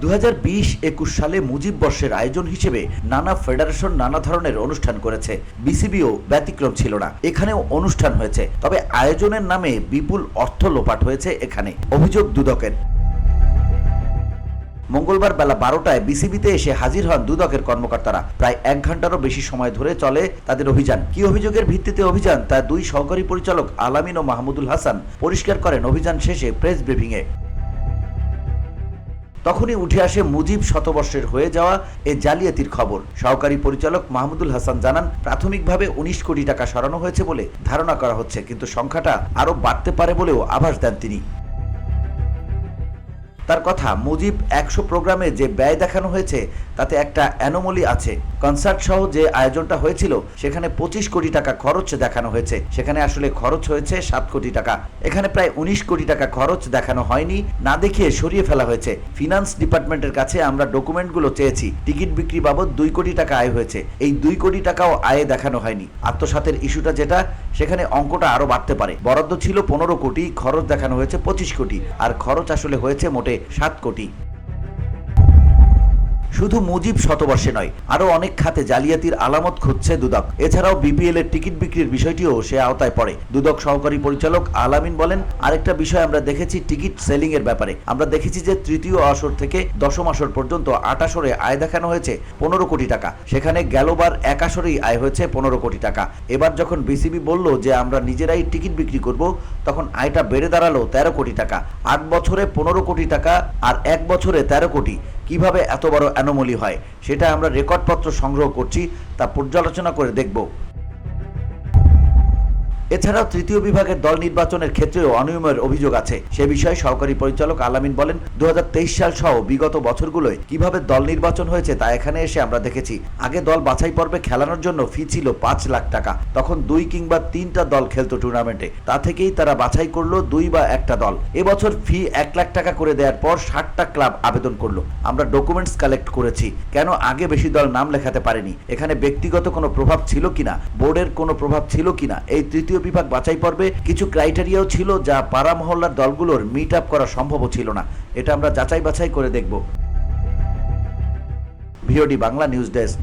2020-21 সালে মুজিব বর্ষের আয়োজন হিসেবে নানা ফেডারেশন নানা ধরনের অনুষ্ঠান করেছে। বিসিবিও ব্যতিক্রম ছিল না, এখানেও অনুষ্ঠান হয়েছে, তবে আয়োজনের নামে বিপুল অর্থ লোপাট হয়েছে এখানে। অভিযোগ দুদকের। মঙ্গলবার বেলা 12টায় বিসিবিতে এসে হাজির হন দুদকের কর্মকর্তারা। প্রায় 1 ঘন্টারও বেশি সময় ধরে চলে তাদের অভিযান। কি অভিযোগের ভিত্তিতে অভিযান তা দুই সহকারী পরিচালক আলামিন ও মাহমুদুল হাসান পরিষ্কার করেন অভিযান শেষে প্রেস ব্রিফিংয়ে। তখনই উঠে আসে মুজিব শতবর্ষের হয়ে যাওয়া এ জালিয়াতির খবর। সহকারী পরিচালক মাহমুদুল হাসান জানান, প্রাথমিকভাবে 19 কোটি টাকা সরানো হয়েছে বলে ধারণা করা হচ্ছে, কিন্তু সংখ্যাটা আরও বাড়তে পারে বলেও আভাস দেন তিনি। তার কথা, মুজিব 100 প্রোগ্রামে যে ব্যয় দেখানো হয়েছে তাতে একটা অ্যানোমলি আছে। কনসার্ট সহ যে আয়োজনটা হয়েছিল সেখানে 25 কোটি টাকা খরচ দেখানো হয়েছে, সেখানে আসলে খরচ হয়েছে 7 কোটি টাকা। এখানে প্রায় 19 কোটি টাকা খরচ দেখানো হয়নি, না দেখিয়ে সরিয়ে ফেলা হয়েছে। ফিনান্স ডিপার্টমেন্টের কাছে আমরা ডকুমেন্টগুলো চেয়েছি। টিকিট বিক্রি বাবদ 2 কোটি টাকা আয় হয়েছে, এই 2 কোটি টাকাও আয়ে দেখানো হয়নি। আত্মসাতের ইস্যুটা যেটা, সেখানে অঙ্কটা আরো বাড়তে পারে। বরাদ্দ ছিল 15 কোটি, খরচ দেখানো হয়েছে 25 কোটি, আর খরচ আসলে হয়েছে মোটে 7 কোটি। শুধু মুজিব শতবর্ষে নয়, আরো অনেক খাতে জালিয়াতির আলামত খুঁজছে দুদক। এছাড়াও বিপিএল এর টিকিট বিক্রির বিষয়টিও সে আওতায় পড়ে। দুদক সহকারী পরিচালক আলামিন বলেন, আরেকটা বিষয় আমরা দেখেছি টিকিট সেলিং এর ব্যাপারে। আমরা দেখেছি যে তৃতীয় আসর থেকে দশম আসর পর্যন্ত 8 আসরে আয় দেখানো হয়েছে 15 কোটি টাকা, সেখানে গেলবার 1 আসরেই আয় হয়েছে 15 কোটি টাকা। এবার যখন বিসিবি বলল যে আমরা নিজেরাই টিকিট বিক্রি করব, তখন আয়টা বেড়ে দাঁড়ালো 13 কোটি টাকা। 8 বছরে 15 কোটি টাকা আর 1 বছরে 13 কোটি, কিভাবে এত বড় অ্যানোমলি হয় সেটা আমরা রেকর্ডপত্র সংগ্রহ করছি, তা পর্যালোচনা করে দেখব। এছাড়াও তৃতীয় বিভাগের দল নির্বাচনের ক্ষেত্রেও অনিয়মের অভিযোগ আছে। সে বিষয়ে সহকারী পরিচালক আলামিন বলেন, 2023 সাল সহ বিগত বছরগুলোয় কিভাবে দল নির্বাচন হয়েছে তা এখানে এসে আমরা দেখেছি। আগে দল বাছাই পর্বে খেলানোর জন্য ফি ছিল 5 লাখ টাকা, তখন 2 কিংবা 3টা দল খেলতো টুর্নামেন্টে, তা থেকেই তারা বাছাই করলো 2 বা 1টা দল। এবছর ফি 1 লাখ টাকা করে দেওয়ার পর 60টা ক্লাব আবেদন করলো। আমরা ডকুমেন্টস কালেক্ট করেছি, কেন আগে বেশি দল নাম লেখাতে পারেনি, এখানে ব্যক্তিগত কোনো প্রভাব ছিল কিনা, বোর্ডের কোনো প্রভাব ছিল কিনা। এই তৃতীয় বিভাগ বাছাই পর্বে কিছু ক্রাইটেরিয়াও ছিল যা পাড়া মহল্লার দলগুলোর মিট আপ করা সম্ভব ছিল না, এটা আমরা যাচাই বাছাই করে দেখব। VOD Bangla news desk.